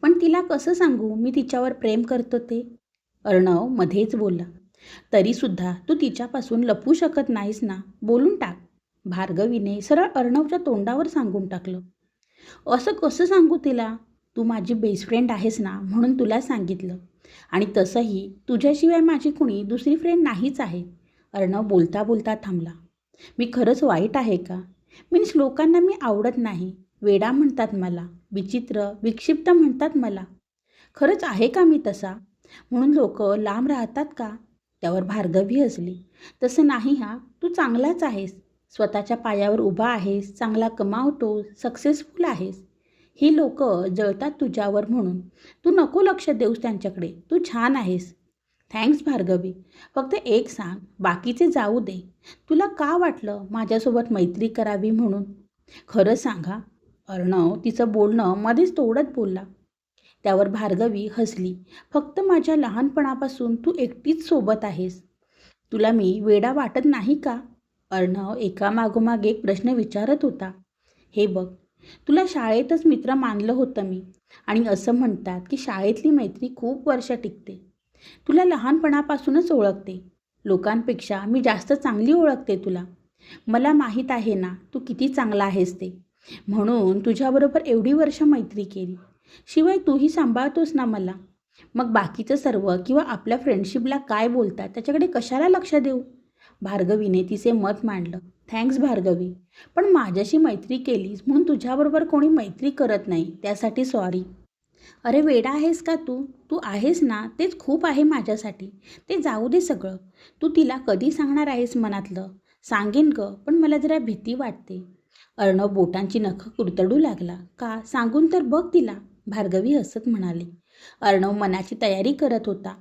पण तिला कसं सांगू मी तिच्यावर प्रेम करतो ते? अर्णव मध्येच बोलला. तरीसुद्धा तू तिच्यापासून लपवू शकत नाहीस ना, बोलून टाक. भार्गवीने सरळ अर्णवच्या तोंडावर सांगून टाकलं. असं कसं सांगू तिला? तू माझी बेस्ट फ्रेंड आहेस ना, म्हणून तुला सांगितलं. आणि तसंही तुझ्याशिवाय माझी कुणी दुसरी फ्रेंड नाहीच आहे. अर्णव बोलता बोलता थांबला. मी खरंच वाईट आहे का? मीन्स लोकांना मी आवडत नाही, वेडा म्हणतात मला, विचित्र विक्षिप्त म्हणतात मला. खरंच आहे का मी तसा? म्हणून लोक लांब राहतात का? त्यावर भार्गवी हसली. तसं नाही हा, तू चांगलाच आहेस. स्वतःच्या पायावर उभा आहेस, चांगला कमावतो, सक्सेसफुल आहेस. ही लोक जळतात तुझ्यावर म्हणून. तू नको लक्ष देऊस त्यांच्याकडे, तू छान आहेस. थँक्स भार्गवी. फक्त एक सांग, बाकीचे जाऊ दे. तुला का वाटलं माझ्यासोबत मैत्री करावी म्हणून? खरं सांगा. अर्णव तिचं बोलणं मध्येच तोडत बोलला. त्यावर भार्गवी हसली. फक्त माझ्या लहानपणापासून तू एकटीच सोबत आहेस. तुला मी वेडा वाटत नाही का? अर्णव एकामागोमाग एक प्रश्न विचारत होता. हे बघ, तुला शाळेतच मित्र मानलं होतं मी. आणि असं म्हणतात की शाळेतली मैत्री खूप वर्ष टिकते. तुला लहानपणापासूनच ओळखते. लोकांपेक्षा मी जास्त चांगली ओळखते तुला. मला माहीत आहे ना तू किती चांगला आहेस ते. म्हणून तुझ्याबरोबर एवढी वर्ष मैत्री केली. शिवाय तूही सांभाळतोस ना मला. मग बाकीचं सर्व किंवा आपल्या फ्रेंडशिपला काय बोलतात त्याच्याकडे कशाला लक्ष देऊ? भार्गवीने तिचे मत मांडलं. थँक्स भार्गवी. पण माझ्याशी मैत्री केलीस म्हणून तुझ्याबरोबर कोणी मैत्री करत नाही, त्यासाठी सॉरी. अरे वेडा आहेस का तू? तू आहेस ना, तेच खूप आहे माझ्यासाठी. ते जाऊ दे सगळं. तू तिला कधी सांगणार आहेस मनातलं? सांगेन ग, पण मला जरा भीती वाटते. अर्णव बोटांची नखं कुरतडू लागला. का? सांगून तर बघ तिला, भार्गवी हसत म्हणाली. अर्णव मनाची तयारी करत होता.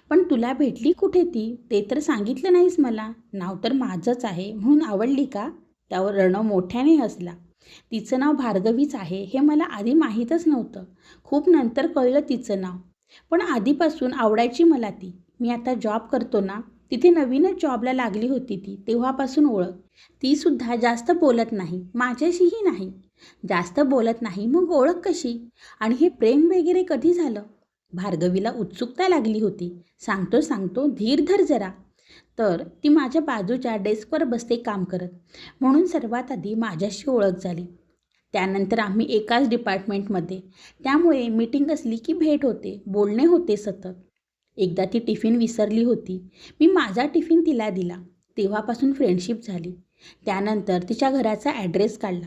पण तुला भेटली कुठे ती, ते तर सांगितलं नाहीस मला. नाव तर माझंच आहे म्हणून आवडली का? त्यावर अर्णव मोठ्याने हसला. तिचं नाव भार्गवीच आहे हे मला आधी माहीतच नव्हतं. खूप नंतर कळलं तिचं नाव. पण आधीपासून आवडायची मला ती. मी आता जॉब करतो ना, तिथे नवीनच जॉबला लागली होती ती, तेव्हापासून ओळख. तीसुद्धा जास्त बोलत नाही, माझ्याशीही नाही. जास्त बोलत नाही मग ओळख कशी? आणि हे प्रेम वगैरे कधी झालं? भार्गवीला उत्सुकता लागली होती. सांगतो सांगतो, धीर धर जरा. तर ती माझ्या बाजूच्या डेस्कवर बसते काम करत, म्हणून सर्वात आधी माझ्याशी ओळख झाली. त्यानंतर आम्ही एकाच डिपार्टमेंटमध्ये, त्यामुळे मीटिंग असली की भेट होते, बोलणे होते सतत. एकदा ती टिफिन विसरली होती. मी माझा टिफिन तिला दिला. तेव्हापासून फ्रेंडशिप झाली. त्यानंतर तिच्या घराचा ॲड्रेस काढला.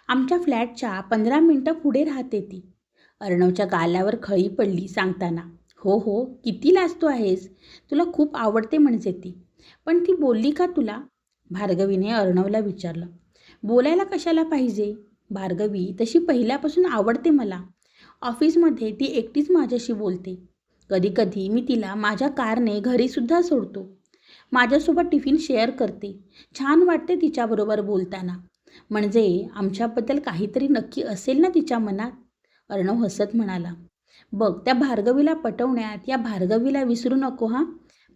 आमच्या फ्लॅटच्या 15 मिनटं पुढे राहते ती. अर्णवच्या गालावर खळी पडली सांगताना. हो हो, किती लाजतो आहेस. तुला खूप आवडते म्हणजे ती. पण ती बोलली का तुला? भार्गवीने अर्णवला विचारलं. बोलायला कशाला पाहिजे? भार्गवी तशी पहिल्यापासून आवडते मला. ऑफिसमध्ये ती एकटीच माझ्याशी बोलते. कधीकधी मी तिला माझ्या कारने घरीसुद्धा सोडतो. माझ्यासोबत टिफिन शेअर करते. छान वाटते तिच्याबरोबर बोलताना. म्हणजे आमच्याबद्दल काहीतरी नक्की असेल ना तिच्या मनात? अर्णव हसत म्हणाला. बघ, त्या भार्गवीला पटवण्यात या भार्गवीला विसरू नको हां.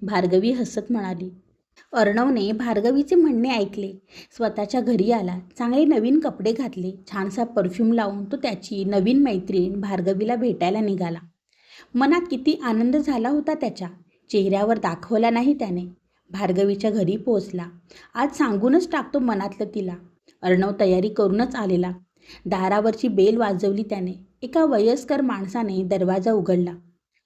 भार्गवी हसत म्हणाली. अर्णवने भार्गवीचे म्हणणे ऐकले. स्वतःच्या घरी आला. चांगले नवीन कपडे घातले. छानसा परफ्यूम लावून तो त्याची नवीन मैत्रीण भार्गवीला भेटायला निघाला. मनात किती आनंद झाला होता त्याच्या. चेहऱ्यावर दाखवला नाही त्याने. भार्गवीच्या घरी पोहोचला. आज सांगूनच टाकतो मनातलं तिला. अर्णव तयारी करूनच आलेला. दारावरची बेल वाजवली त्याने. एका वयस्कर माणसाने दरवाजा उघडला.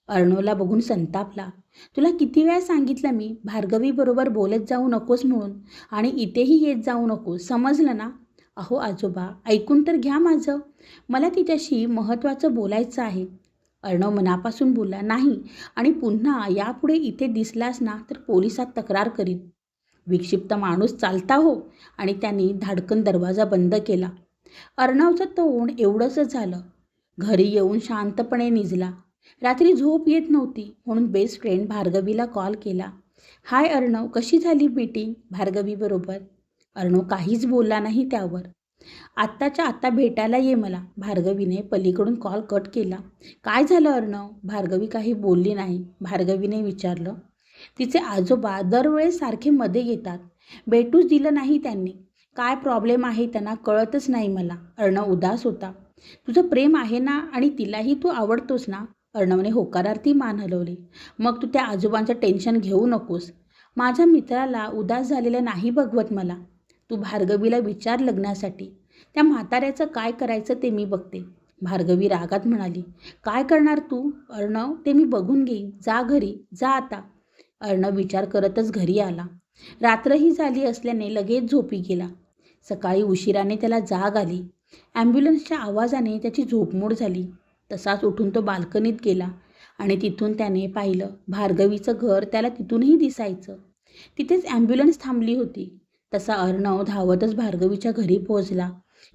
अर्णवला बघून संतापला. तुला किती वेळा सांगितलं मी भार्गवीबरोबर बोलत जाऊ नकोस म्हणून, आणि इथेही येत जाऊ नकोस, समजलं ना? अहो आजोबा, ऐकून तर घ्या माझं. मला तिच्याशी महत्त्वाचं बोलायचं आहे. अर्णव मनापासून बोलला. नाही, आणि पुन्हा यापुढे इथे दिसलास ना तर पोलिसात तक्रार करीन. विक्षिप्त माणूस चालता हो. आणि त्यांनी धाडकन दरवाजा बंद केला. अर्णवचं तोंड एवढंच झालं. घरी येऊन शांतपणे निजला. रात्री झोप येत नव्हती म्हणून बेस्ट फ्रेंड भार्गवीला कॉल केला. हाय अर्णव, कशी झाली मीटिंग भार्गवीबरोबर? अर्णव काहीच बोलला नाही त्यावर. आत्ताच्या आत्ता भेटायला ये मला. भार्गवीने पलीकडून कॉल कट केला. काय झालं अर्णव? भार्गवी काही बोलली नाही. भार्गवीने विचारलं. तिचे आजोबा दरवेळेस सारखे मध्ये येतात. भेटूच दिलं नाही त्यांनी. काय प्रॉब्लेम आहे त्यांना कळतच नाही मला. अर्णव उदास होता. तुझं प्रेम आहे ना आणि तिलाही तू आवडतोस ना? अर्णवने होकारार्थी मान हलवली. मग तू त्या आजोबांचं टेन्शन घेऊ नकोस. माझ्या मित्राला उदास झालेलं नाही बघवत मला. तू भार्गवीला विचार लग्नासाठी. त्या म्हाताऱ्याचं काय करायचं ते मी बघते. भार्गवी रागात म्हणाली. काय करणार तू? अर्णव, ते मी बघून घेईन. जा घरी, जा आता. अर्णव विचार करतच घरी आला. रात्रही झाली असल्याने लगेच झोपी गेला. सकाळी उशिराने त्याला जाग आली. ॲम्ब्युलन्सच्या आवाजाने त्याची झोपमोड झाली. तसाच उठून तो बाल्कनीत गेला आणि तिथून त्याने पाहिलं भार्गवीचं घर त्याला तिथूनही दिसायचं. तिथेच ॲम्ब्युलन्स थांबली होती. तसा अर्णव धावतच भार्गवीच्या घरी पोहोचला.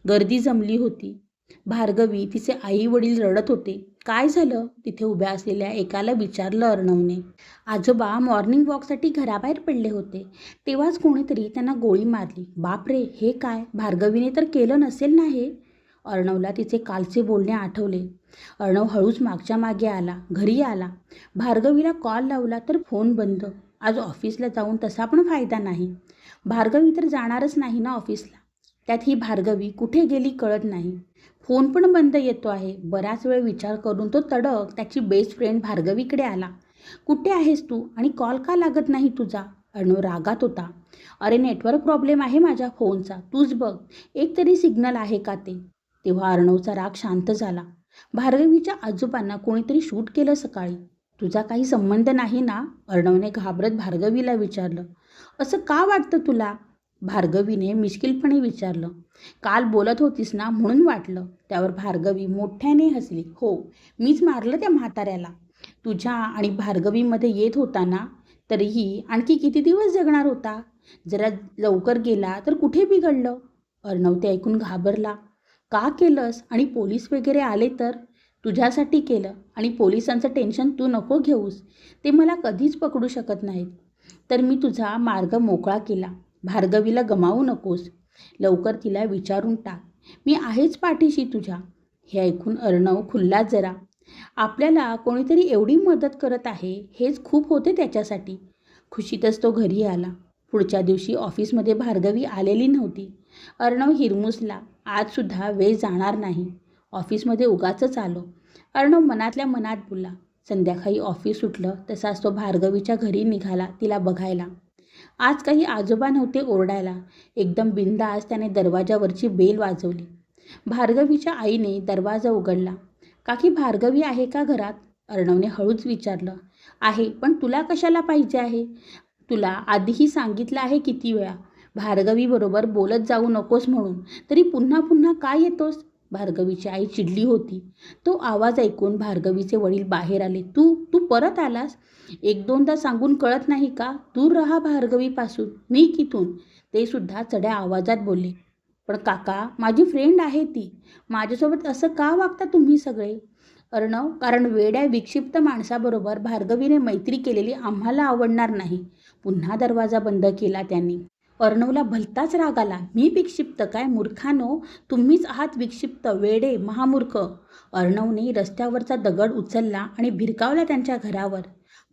गर्दी जमली होती. भार्गवी, तिचे आई वडील रडत होते. काय झालं? तिथे उभ्या असलेल्या एकाला विचारलं अर्णवने. आजोबा मॉर्निंग वॉकसाठी घराबाहेर पडले होते. तेव्हाच कोणीतरी त्यांना गोळी मारली. बापरे, हे काय? भार्गवीने तर केलं नसेल ना हे? अर्णवला तिचे कालचे बोलणे आठवले. अर्णव हळूच मागच्या मागे आला. घरी आला. भार्गवीला कॉल लावला तर फोन बंद. आज ऑफिसला जाऊन तसा पण फायदा नाही. भार्गवी तर जाणारच नाही ना ऑफिसला. त्यात ही भार्गवी कुठे गेली कळत नाही. फोन पण बंद येतो आहे. बराच वेळ विचार करून तो तडक त्याची बेस्ट फ्रेंड भार्गवीकडे आला. कुठे आहेस तू आणि कॉल का लागत नाही तुझा? अर्णव रागात होता. अरे, नेटवर्क प्रॉब्लेम आहे माझ्या फोनचा. तूच बघ एक तरी सिग्नल आहे का ते. तेव्हा अर्णवचा राग शांत झाला. भार्गवीच्या आजोबांना कोणीतरी शूट केलं सकाळी. तुझा काही संबंध नाही ना? अर्णवने घाबरत भार्गवीला विचारलं. असं का वाटतं तुला? भार्गवीने मिश्किलपणे विचारलं. काल बोलत होतीस ना म्हणून वाटलं. त्यावर भार्गवी मोठ्याने हसली. हो, मीच मारलं त्या म्हाताऱ्याला. तुझ्या आणि भार्गवीमध्ये येत होता ना? तरीही आणखी किती दिवस जगणार होता? जरा लवकर गेला तर कुठे बिघडलं? अर्णव ते ऐकून घाबरला. का केलंस? आणि पोलीस वगैरे आले तर? तुझ्यासाठी केलं आणि पोलिसांचं टेन्शन तू नको घेऊस. ते मला कधीच पकडू शकत नाहीत. तर मी तुझा मार्ग मोकळा केला. भार्गवीला गमावू नकोस. लवकर तिला विचारून टाक. मी आहेच पाठीशी तुझ्या. हे ऐकून अर्णव खुलला जरा. आपल्याला कोणीतरी एवढी मदत करत आहे हेच खूप होते त्याच्यासाठी. खुशीतच तो घरी आला. पुढच्या दिवशी ऑफिसमध्ये भार्गवी आलेली नव्हती. अर्णव हिरमुसला. आजसुद्धा वेळ जाणार नाही. ऑफिसमध्ये उगाचच आलो. अर्णव मनातल्या मनात बोलला. संध्याकाळी ऑफिस सुटलं तसाच तो भार्गवीच्या घरी निघाला तिला बघायला. आज काही आजोबा नव्हते ओरडायला. एकदम बिनधास्त त्याने दरवाजावरची बेल वाजवली. भार्गवीच्या आईने दरवाजा उघडला. काकी, भार्गवी आहे का घरात? अर्णवने हळूच विचारलं. आहे, पण तुला कशाला पाहिजे आहे? तुला आधीही सांगितलं आहे किती वेळा भार्गवीबरोबर बोलत जाऊ नकोस म्हणून, तरी पुन्हा पुन्हा काय येतोस? भार्गवीची आई चिडली होती. तो आवाज ऐकून भार्गवीचे वडील बाहेर आले. तू तू परत आलास? एक दोनदा सांगून कळत नाही का? दूर राहा भार्गवीपासून. निघ इथून. ते सुद्धा चढ्या आवाजात बोलले. पण काका, माझी फ्रेंड आहे ती. माझ्यासोबत असं का वागता तुम्ही सगळे? अर्णव, कारण वेड्या विक्षिप्त माणसाबरोबर भार्गवीने मैत्री केलेली आम्हाला आवडणार नाही. पुन्हा दरवाजा बंद केला त्यांनी. अर्णवला भलताच राग आला. मी विक्षिप्त काय? मूर्खानो, तुम्हीच आहात विक्षिप्त, वेडे, महामूर्ख. अर्णवने रस्त्यावरचा दगड उचलला आणि भिरकावला त्यांच्या घरावर.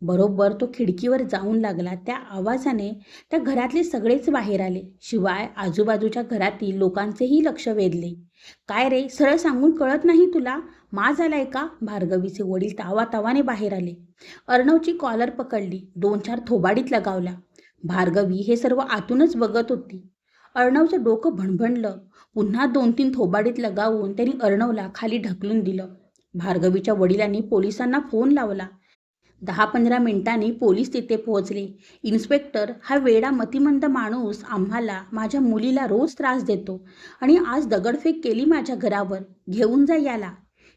बरोबर तो खिडकीवर जाऊन लागला. त्या आवाजाने त्या घरातले सगळेच बाहेर आले. शिवाय आजूबाजूच्या घरातील लोकांचेही लक्ष वेधले. काय रे, सरळ सांगून कळत नाही तुला? माज आलाय का? भार्गवीचे वडील तावातावाने बाहेर आले. अर्णवची कॉलर पकडली. 2-4 थोबाडीत लगावल्या. भार्गवी हे सर्व आतूनच बघत होती. अर्णवचं डोकं भणभणलं. पुन्हा 2-3 थोबाडीत लगावून त्यांनी अर्णवला खाली ढकलून दिलं. भार्गवीच्या वडिलांनी पोलिसांना फोन लावला. 10-15 मिनिटांनी पोलीस तिथे पोहोचले. इन्स्पेक्टर, हा वेडा मतिमंद माणूस आम्हाला, माझ्या मुलीला रोज त्रास देतो आणि आज दगडफेक केली माझ्या घरावर. घेऊन जा याला.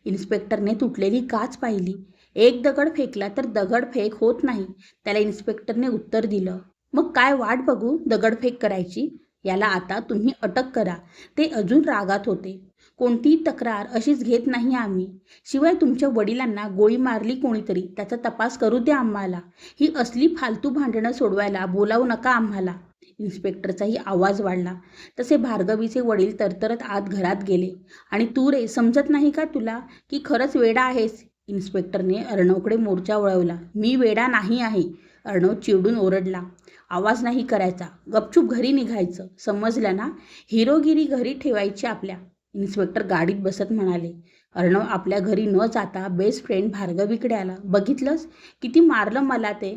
इन्स्पेक्टरने तुटलेली काच पाहिली. एक दगड फेकला तर दगडफेक होत नाही, त्याला इन्स्पेक्टरने उत्तर दिलं. मग काय वाट बघू दगडफेक करायची? याला आता तुम्ही अटक करा. ते अजून रागात होते. कोणतीही तक्रार अशीच घेत नाही आम्ही. शिवाय तुमच्या वडिलांना गोळी मारली कोणीतरी, त्याचा तपास करू द्या आम्हाला. ही असली फालतू भांडणं सोडवायला बोलावू नका आम्हाला. इन्स्पेक्टरचाही आवाज वाढला. तसे भार्गवीचे वडील तरतरत आत घरात गेले. आणि तू रे, समजत नाही का तुला की खरंच वेडा आहेस? इन्स्पेक्टरने अर्णवकडे मोर्चा वळवला. मी वेडा नाही आहे. अर्णव चिडून ओरडला. आवाज नाही करायचा. गपचूप घरी निघायचं. समजलं ना? हिरोगिरी घरी ठेवायची आपल्या. इन्स्पेक्टर गाडीत बसत म्हणाले. अर्णव आपल्या घरी न जाता बेस्ट फ्रेंड भार्गवीकडे आला. बघितलंस किती मारलं मला ते.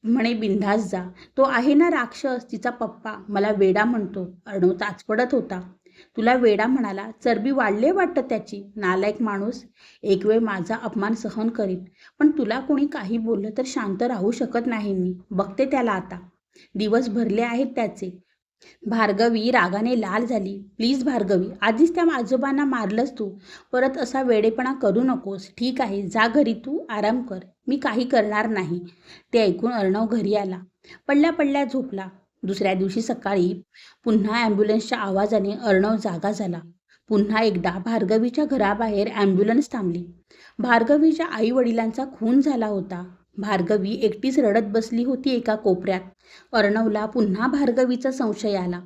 म्हणे बिंधास जा. तो आहे ना राक्षस, तिचा पप्पा, मला वेडा म्हणतो. अर्णव चाचपडत होता. तुला वेडा म्हणाला? चरबी वाढले वाटतं त्याची. नालायक माणूस. एक वेळ माझा अपमान सहन करीन, पण तुला कोणी काही बोललं तर शांत राहू शकत नाही मी. बघते त्याला आता. दिवस भरले आहेत त्याचे. भार्गवी रागाने लाल झाली. प्लीज भार्गवी, आधीच त्या आजोबांना मारलंस तू. परत असा वेडेपणा करू नकोस. ठीक आहे, जा घरी, तू आराम कर. मी काही करणार नाही. ते ऐकून अर्णव घरी आला. पडल्या पडल्या झोपला. दुसऱ्या दिवशी सकाळी पुन्हा ॲम्ब्युलन्सच्या आवाजाने अर्णव जागा झाला. पुन्हा एकदा भार्गवीच्या घराबाहेर ॲम्ब्युलन्स थांबली. भार्गवीच्या आई वडिलांचा खून झाला होता. भार्गवी एकटीच रडत बसली होती एका कोपऱ्यात. अर्णवला पुन्हा भार्गवीचा संशय आला.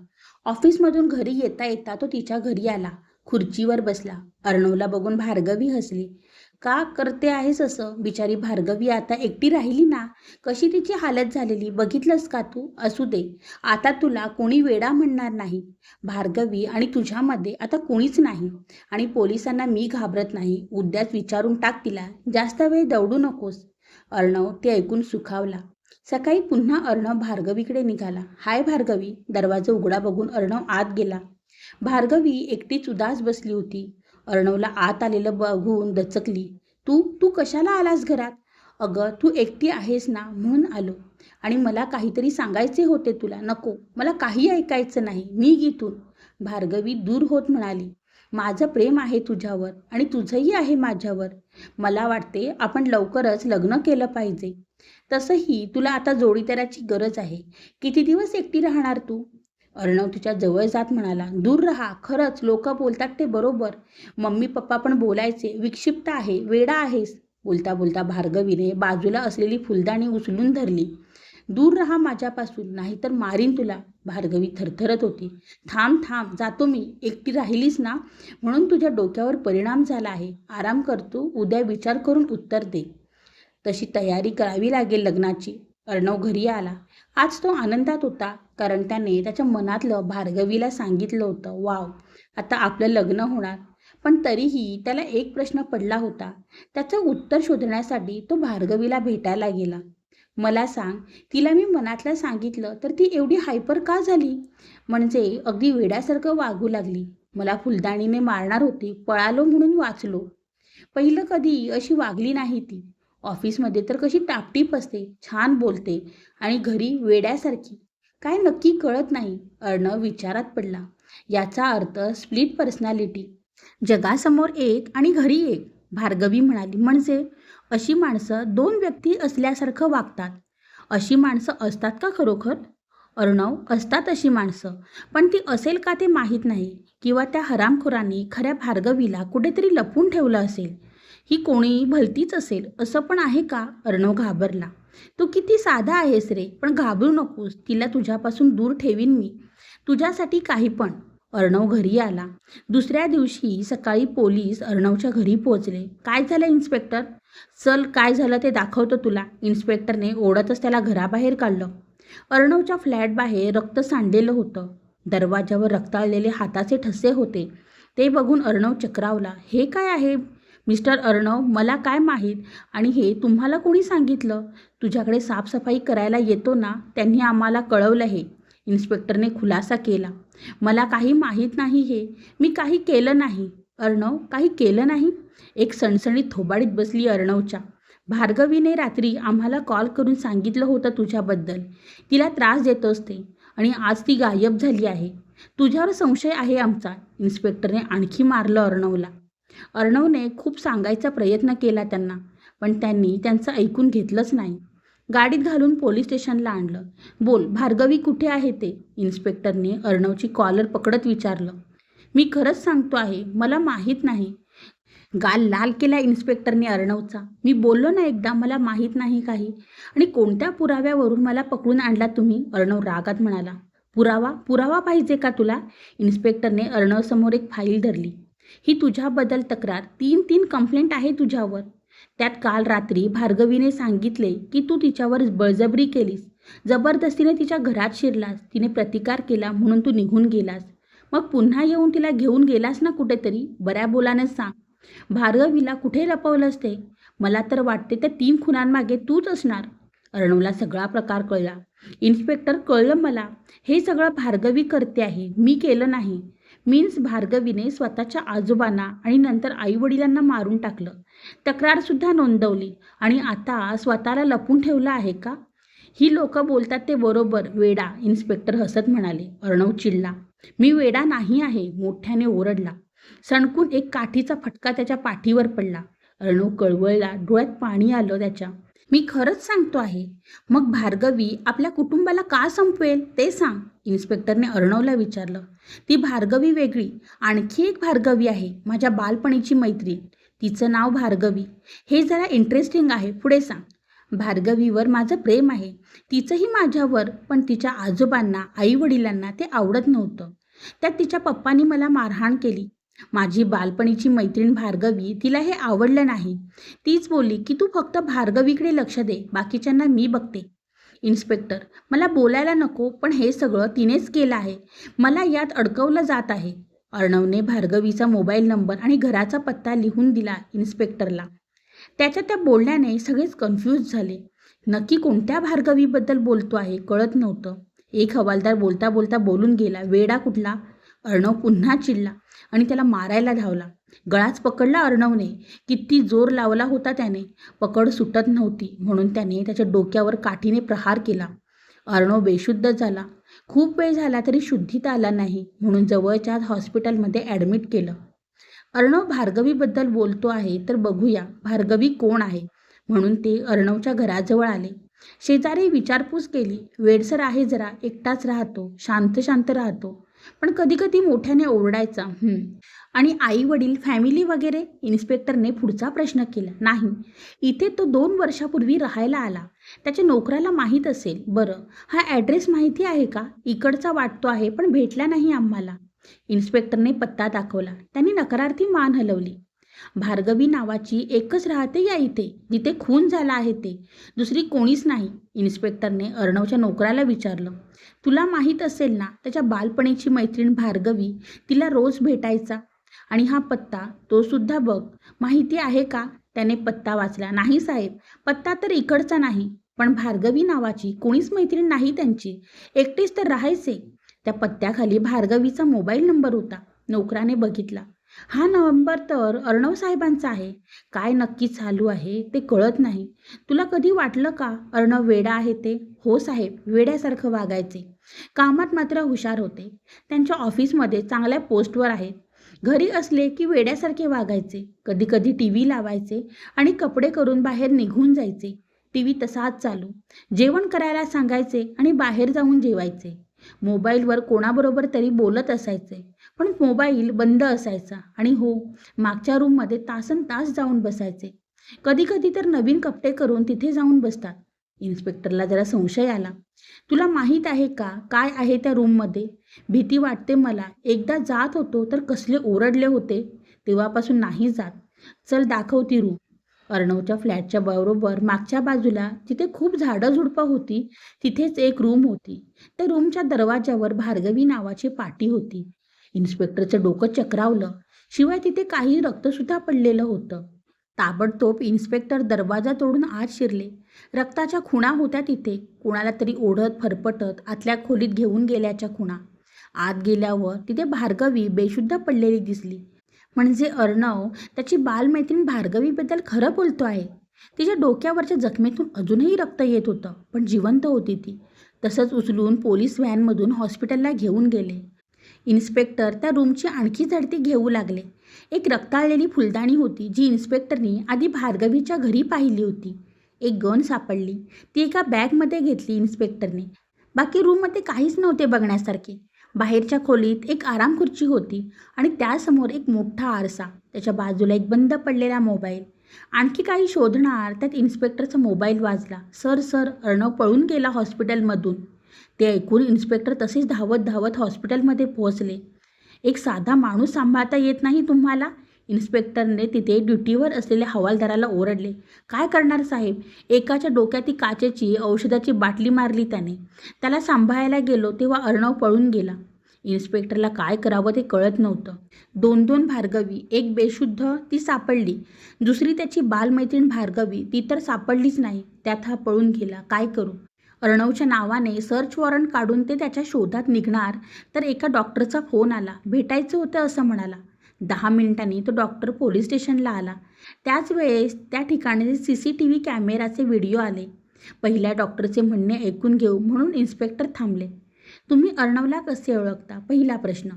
ऑफिसमधून घरी येता येता तो तिच्या घरी आला. खुर्चीवर बसला. अर्णवला बघून भार्गवी हसली. का करते आहेस असं? बिचारी भार्गवी आता एकटी राहिली ना. कशी तिची हालत झालेली बघितलंस का तू? असू दे, आता तुला कोणी वेडा म्हणणार नाही. भार्गवी आणि तुझ्यामध्ये आता कोणीच नाही. आणि पोलिसांना मी घाबरत नाही. उद्याच विचारून टाक तिला. जास्त वेळ दौडू नकोस. अर्णव ते ऐकून सुखावला. सकाळी पुन्हा अर्णव भार्गवीकडे निघाला. हाय भार्गवी. दरवाजा उघडा बघून अर्णव आत गेला. भार्गवी एकटीच उदास बसली होती. अर्णवला आत आलेलं बघून दचकली. तू तू कशाला आलास घरात? अगं तू एकटी आहेस ना म्हणून आलो. आणि मला काहीतरी सांगायचे होते तुला. नको, मला काही ऐकायचं नाही. निघ इथून. भार्गवी दूर होत म्हणाली. माझं प्रेम आहे तुझ्यावर आणि तुझंही आहे माझ्यावर. मला वाटते आपण लवकरच लग्न केलं पाहिजे. तसंही तुला आता जोडीदाराची गरज आहे. किती दिवस एकटी राहणार तू? अर्णव तिच्या जवळ जात म्हणाला. दूर राहा. खरंच लोक बोलतात ते बरोबर. मम्मी पप्पा पण बोलायचे विक्षिप्त आहे, वेडा आहेस. बोलता बोलता भार्गवीने बाजूला असलेली फुलदाणी उचलून धरली. दूर राहा माझ्यापासून, नाहीतर मारीन तुला. भार्गवी थरथरत होती. थांब थांब, जातो मी. एकटी राहिलीस ना म्हणून तुझ्या डोक्यावर परिणाम झाला आहे. आराम करतो. उद्या विचार करून उत्तर दे. तशी तयारी करावी लागेल लग्नाची. अर्णव घरी आला. आज तो आनंदात होता, कारण त्याने त्याच्या मनातलं भार्गवीला सांगितलं होतं. वाव, आता आपलं लग्न होणार. पण तरीही त्याला एक प्रश्न पडला होता. त्याचं उत्तर शोधण्यासाठी तो भार्गवीला भेटायला गेला. मला सांग, तिला मी मनातलं सांगितलं तर ती एवढी हायपर का झाली? म्हणजे अगदी वेड्यासारखं वागू लागली. मला फुलदाणीने मारणार होती, पळालो म्हणून वाचलो. पहिलं कधी अशी वागली नाही ती. ऑफिसमध्ये तर कशी टापटीप असते, छान बोलते, आणि घरी वेड्यासारखी. काय नक्की कळत नाही. अर्णव विचारात पडला. याचा अर्थ स्प्लिट पर्सनॅलिटी. जगासमोर एक आणि घरी एक. भार्गवी म्हणाली. म्हणजे अशी माणसं दोन व्यक्ती असल्यासारखं वागतात. अशी माणसं असतात का खरोखर? अर्णव, असतात अशी माणसं, पण ती असेल का ते माहीत नाही. किंवा त्या हरामखोरांनी खऱ्या भार्गवीला कुठेतरी लपवून ठेवलं असेल. ही कोणी भलतीच असेल असं पण आहे का? अर्णव घाबरला. तू किती साधा आहेस रे. पण घाबरू नकोस. तिला तुझ्यापासून दूर ठेवीन मी. तुझ्यासाठी काही पण. अर्णव घरी आला. दुसऱ्या दिवशी सकाळी पोलीस अर्णवच्या घरी पोहोचले. काय झालं इन्स्पेक्टर? चल, काय झालं ते दाखवतो तुला. इन्स्पेक्टरने ओढतच त्याला घराबाहेर काढलं. अर्णवच्या फ्लॅटबाहेर रक्त सांडलेलं होतं. दरवाजावर रक्ताळलेले हाताचे ठसे होते. ते बघून अर्णव चक्रावला. हे काय आहे मिस्टर अर्णव? मला काय माहीत? आणि हे तुम्हाला कोणी सांगितलं? तुझ्याकडे साफसफाई करायला येतो ना, त्यांनी आम्हाला कळवलं हे. इन्स्पेक्टरने खुलासा केला. मला काही माहीत नाही हे. मी काही केलं नाही. अर्णव, काही केलं नाही? एक सणसणीत थोबाडीत बसली अर्णवच्या. भार्गवीने रात्री आम्हाला कॉल करून सांगितलं होतं तुझ्याबद्दल. तिला त्रास देतोस ते, आणि आज ती गायब झाली आहे. तुझ्यावर संशय आहे आमचा. इन्स्पेक्टरने आणखी मारलं अर्णवला. अर्णवने खूप सांगायचा प्रयत्न केला त्यांना, पण त्यांनी त्यांचं ऐकून घेतलंच नाही. गाडीत घालून पोलीस स्टेशनला आणलं. बोल, भार्गवी कुठे आहे ते? इन्स्पेक्टरने अर्णवची कॉलर पकडत विचारलं. मी खरंच सांगतो आहे, मला माहीत नाही. गाल लाल केला इन्स्पेक्टरने अर्णवचा. मी बोललो ना एकदा, मला माहीत नाही काही. आणि कोणत्या पुराव्यावरून मला पकडून आणला तुम्ही? अर्णव रागात म्हणाला. पुरावा? पुरावा पाहिजे का तुला? इन्स्पेक्टरने अर्णवसमोर एक फाईल धरली. ही तुझ्याबद्दल तक्रार. 3 कंप्लेंट आहे तुझ्यावर. त्यात काल रात्री भार्गवीने सांगितले की तू तिच्यावर बळजबरी केलीस. जबरदस्तीने तिच्या घरात शिरलास. तिने प्रतिकार केला म्हणून तू निघून गेलास. मग पुन्हा येऊन तिला घेऊन गेलास ना कुठेतरी, बऱ्या बोलाने सांग. भार्गवीला कुठे लपवलंस ते? मला तर वाटते त्या 3 खुनांमागे तूच असणार. अर्णवला सगळा प्रकार कळला. इन्स्पेक्टर, कळलं मला. हे सगळं भार्गवी करते आहे, मी केलं नाही. मीन्स भार्गवीने स्वतःच्या आजोबांना आणि नंतर आईवडिलांना मारून टाकलं. तक्रारसुद्धा नोंदवली आणि आता स्वतःला लपून ठेवलं आहे का? ही लोकं बोलतात ते बरोबर, वेडा. इन्स्पेक्टर हसत म्हणाले. अर्णव चिडला. मी वेडा नाही आहे, मोठ्याने ओरडला. सणकून एक काठीचा फटका त्याच्या पाठीवर पडला. अर्णव कळवळला, डोळ्यात पाणी आलं त्याच्या. मी खरंच सांगतो आहे. मग भार्गवी आपल्या कुटुंबाला का संपवेल ते सांग, इन्स्पेक्टरने अर्णवला विचारलं. ती भार्गवी वेगळी, आणखी एक भार्गवी आहे, माझ्या बालपणीची मैत्रीण. तिचं नाव भार्गवी. हे जरा इंटरेस्टिंग आहे, पुढे सांग. भार्गवीवर माझं प्रेम आहे, तिचंही माझ्यावर, पण तिच्या आजोबांना आईवडिलांना ते आवडत नव्हतं. त्यात तिच्या पप्पांनी मला मारहाण केली. माझी बालपणीची मैत्रीण भार्गवी, तिला हे आवडलं नाही. तीच बोलली की तू फक्त भार्गवीकडे लक्ष दे, बाकीच्यांना मी बघते. इन्स्पेक्टर, मला बोलायला नको, पण हे सगळं तिनेच केलं आहे. मला यात अडकवलं जात आहे. अर्णवने भार्गवीचा मोबाईल नंबर आणि घराचा पत्ता लिहून दिला इन्स्पेक्टरला. त्याच्या त्या बोलण्याने सगळेच कन्फ्यूज झाले. नक्की कोणत्या भार्गवीबद्दल बोलतो आहे कळत नव्हतं. एक हवालदार बोलता बोलता बोलून गेला, वेडा कुठला. अर्णव पुन्हा चिडला आणि त्याला मारायला धावला. गळाच पकडला अर्णवने. किती जोर लावला होता त्याने, पकड सुटत नव्हती, म्हणून त्याने त्याच्या डोक्यावर काठीने प्रहार केला. अर्णव बेशुद्ध झाला. खूप वेळ झाला तरी शुद्धीत आला नाही, म्हणून जवळच्या हॉस्पिटलमध्ये ॲडमिट केलं. अर्णव भार्गवीबद्दल बोलतो आहे, तर बघूया भार्गवी कोण आहे. म्हणून ते अर्णवच्या घराजवळ आले. शेजारी विचारपूस केली. वेडसर आहे जरा, एकटाच राहतो, शांत शांत राहतो, पण कधी कधी मोठ्याने ओरडायचा. आणि आई वडील, फॅमिली वगैरे, इन्स्पेक्टरने पुढचा प्रश्न केला. नाही, इथे तो 2 वर्षापूर्वी राहायला आला. त्याच्या नोकराला माहीत असेल. बरं, हा ॲड्रेस माहिती आहे का? इकडचा वाटतो आहे, पण भेटला नाही आम्हाला. इन्स्पेक्टरने पत्ता दाखवला. त्यांनी नकारार्थी मान हलवली. भार्गवी नावाची एकच राहते या इथे, जिथे खून झाला आहे ते, दुसरी कोणीच नाही. इन्स्पेक्टरने अर्णवच्या नोकराला विचारलं. तुला माहीत असेल ना, त्याच्या बालपणीची मैत्रीण भार्गवी तिला रोज भेटायचा. आणि हा पत्ता, तो सुद्धा बघ, माहिती आहे का? त्याने पत्ता वाचला. नाही साहेब, पत्ता तर इकडचा नाही, पण भार्गवी नावाची कोणीच मैत्रीण नाही त्यांची, एकटीच तर राहायचे. त्या पत्त्याखाली भार्गवीचा मोबाईल नंबर होता. नोकराने बघितला. हा नंबर तर अर्णव साहेबांचा आहे. काय नक्की चालू आहे ते कळत नाही. तुला कधी वाटलं का अर्णव वेडा आहे ते? हो साहेब, वेड्यासारखं वागायचे. कामात मात्र हुशार होते. त्यांच्या ऑफिसमध्ये चांगल्या पोस्टवर आहेत. घरी असले की वेड्यासारखे वागायचे. कधी कधी TV लावायचे आणि कपडे करून बाहेर निघून जायचे. TV तसाच चालू. जेवण करायला सांगायचे आणि बाहेर जाऊन जेवायचे. मोबाईलवर कोणाबरोबर तरी बोलत असायचे, पण मोबाईल बंद असायचा. आणि हो, मागच्या रूममध्ये तासनतास जाऊन बसायचे. कधी कधी तर नवीन कपडे करून तिथे जाऊन बसतात. इन्स्पेक्टरला जरा संशय आला. तुला माहीत आहे का काय आहे त्या रूममध्ये? भीती वाटते मला. एकदा जात होतो तर कसले ओरडले होते. तेव्हापासून नाही जात. चल दाखव ती रूम. अर्णवच्या फ्लॅटच्या बरोबर मागच्या बाजूला, जिथे खूप झाडं झुडपं होती, तिथेच एक रूम होती. त्या रूमच्या दरवाज्यावर भार्गवी नावाची पाटी होती. इन्स्पेक्टरचं डोकं चक्रावलं. शिवाय तिथे काही रक्तसुद्धा पडलेलं होतं. ताबडतोब इन्स्पेक्टर दरवाजा तोडून आत शिरले. रक्ताच्या खुणा होत्या तिथे. कोणाला तरी ओढत फरफटत आतल्या खोलीत घेऊन गेल्याच्या खुणा. आत गेल्यावर तिथे भार्गवी बेशुद्ध पडलेली दिसली. म्हणजे अर्णव त्याची बालमैत्रीण भार्गवीबद्दल खरं बोलतो आहे. तिच्या डोक्यावरच्या जखमेतून अजूनही रक्त येत होतं, पण जिवंत होती ती. तसंच उचलून पोलीस व्हॅनमधून हॉस्पिटलला घेऊन गेले. इन्स्पेक्टर त्या रूमची आणखी झडती घेऊ लागले. एक रक्ताळलेली फुलदाणी होती, जी इन्स्पेक्टरनी आधी भार्गवीच्या घरी पाहिली होती. एक गन सापडली. ती एका बॅगमध्ये घेतली इन्स्पेक्टरने. बाकी रूममध्ये काहीच नव्हते बघण्यासारखे. बाहेरच्या खोलीत एक आराम खुर्ची होती आणि त्यासमोर एक मोठा आरसा. त्याच्या बाजूला एक बंद पडलेला मोबाईल. आणखी काही शोधणार त्यात इन्स्पेक्टरचा मोबाईल वाजला. सर, अर्णव पळून गेला हॉस्पिटलमधून. ते ऐकून इन्स्पेक्टर तसेच धावत धावत हॉस्पिटलमध्ये पोहोचले. एक साधा माणूस सांभाळता येत नाही तुम्हाला? इन्स्पेक्टरने तिथे ड्युटीवर असलेल्या हवालदाराला ओरडले. काय करणार साहेब? एकाच्या डोक्यात ती काचेची औषधाची बाटली मारली त्याने. त्याला सांभाळायला गेलो तेव्हा अर्णव पळून गेला. इन्स्पेक्टरला काय करावं ते कळत नव्हतं. 2-2 भार्गवी, एक बेशुद्ध ती सापडली, दुसरी त्याची बालमैत्रीण भार्गवी ती तर सापडलीच नाही. त्यात हा पळून गेला. काय करू? अर्णवच्या नावाने सर्च वॉरंट काढून ते त्याच्या शोधात निघणार तर एका डॉक्टरचा फोन आला. भेटायचं होतं असं म्हणाला. 10 मिनिटांनी तो डॉक्टर पोलीस स्टेशनला आला. त्याच वेळेस त्या ठिकाणी CCTV कॅमेराचे व्हिडिओ आले. पहिल्या डॉक्टरचे म्हणणे ऐकून घेऊ म्हणून इन्स्पेक्टर थांबले. तुम्ही अर्णवला कसे ओळखता? पहिला प्रश्न.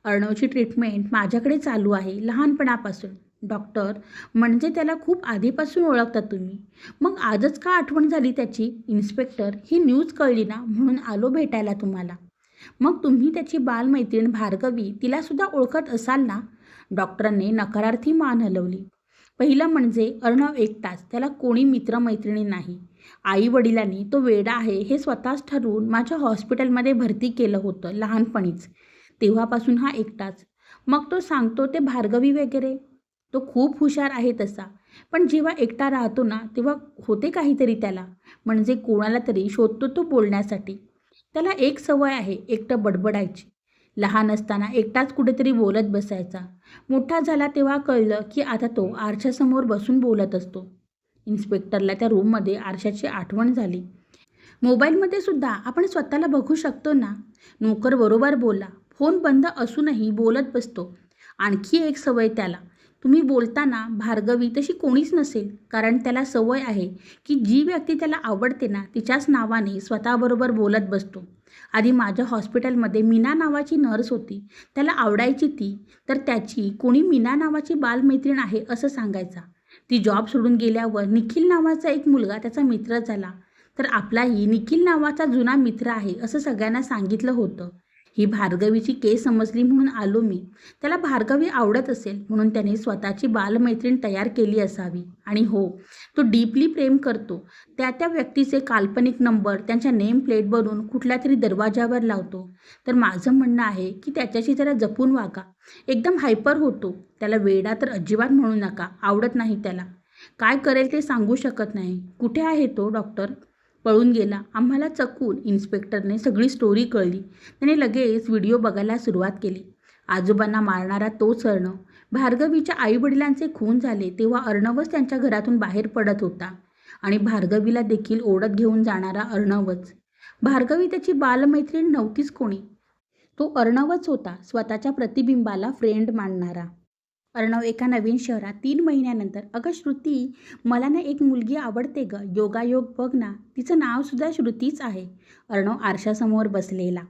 अर्णवची ट्रीटमेंट माझ्याकडे चालू आहे लहानपणापासून. डॉक्टर, म्हणजे त्याला खूप आधीपासून ओळखता तुम्ही? मग आजच का आठवण झाली त्याची? इन्स्पेक्टर, ही न्यूज कळली ना म्हणून आलो भेटायला तुम्हाला. मग तुम्ही त्याची बालमैत्रीण भार्गवी तिलासुद्धा ओळखत असाल ना? डॉक्टरांनी नकारार्थी मान हलवली. पहिलं म्हणजे अर्णव एकटाच, त्याला कोणी मित्रमैत्रिणी नाही. आई-वडिलांनी तो वेडा आहे हे स्वतःच ठरवून माझ्या हॉस्पिटलमध्ये भरती केलं होतं लहानपणीच. तेव्हापासून हा एकटाच. मग तो सांगतो ते भार्गवी वगैरे. तो खूप हुशार आहे तसा. पण जेव्हा एकटा राहतो ना तेव्हा होते काहीतरी त्याला. म्हणजे कोणाला तरी शोधतो तो बोलण्यासाठी. त्याला एक सवय आहे एकटं बडबडायची. लहान असताना एकटाच कुठेतरी बोलत बसायचा. मोठा झाला तेव्हा कळलं की आता तो आरशासमोर बसून बोलत असतो. इन्स्पेक्टरला त्या रूममध्ये आरशाची आठवण झाली. मोबाईलमध्ये सुद्धा आपण स्वतःला बघू शकतो ना. नोकर बरोबर बोला. फोन बंद असूनही बोलत बसतो. आणखी एक सवय त्याला. तुम्ही बोलताना भार्गवी तशी कोणीच नसेल, कारण त्याला सवय आहे की जी व्यक्ती त्याला आवडते ना तिच्याच नावाने स्वतःबरोबर बोलत बसतो. आधी माझ्या हॉस्पिटलमध्ये मीना नावाची नर्स होती. त्याला आवडायची ती. तर त्याची कोणी मीना नावाची बालमैत्रीण आहे असं सांगायचा. ती जॉब सोडून गेल्यावर निखिल नावाचा एक मुलगा त्याचा मित्र झाला. तर आपलाही निखिल नावाचा जुना मित्र आहे असं सगळ्यांना सांगितलं होतं. ही भार्गवीची केस समजली म्हणून आलो मी. त्याला भार्गवी आवडत असेल म्हणून त्याने स्वतःची बालमैत्रीण तयार केली असावी. आणि हो, तो डीपली प्रेम करतो. त्या व्यक्तीचे काल्पनिक नंबर त्यांच्या नेम प्लेट बनवून कुठल्यातरी दरवाजावर लावतो. तर माझं म्हणणं आहे की त्याच्याशी जरा जपून वागा. एकदम हायपर होतो. त्याला वेडा तर अजिबात म्हणू नका. आवडत नाही त्याला. काय करेल ते सांगू शकत नाही. कुठे आहे तो डॉक्टर? पळून गेला. आम्हाला चकून इन्स्पेक्टरने सगळी स्टोरी कळली. त्याने लगेच व्हिडिओ बघायला सुरुवात केली. आजोबांना मारणारा तोच अर्णव. भार्गवीच्या आईवडिलांचे खून झाले तेव्हा अर्णवच त्यांच्या घरातून बाहेर पडत होता. आणि भार्गवीला देखील ओढत घेऊन जाणारा अर्णवच. भार्गवी त्याची बालमैत्रीण नव्हतीच कोणी. तो अर्णवच होता, स्वतःच्या प्रतिबिंबाला फ्रेंड मानणारा. अर्णव एका नवीन शहरात 3 महिन्यानंतर. अगं श्रुती, मला ना एक मुलगी आवडते गं. योगायोग बघ ना, तिचं नावसुद्धा श्रुतीच आहे. अर्णव आरशासमोर बसलेला.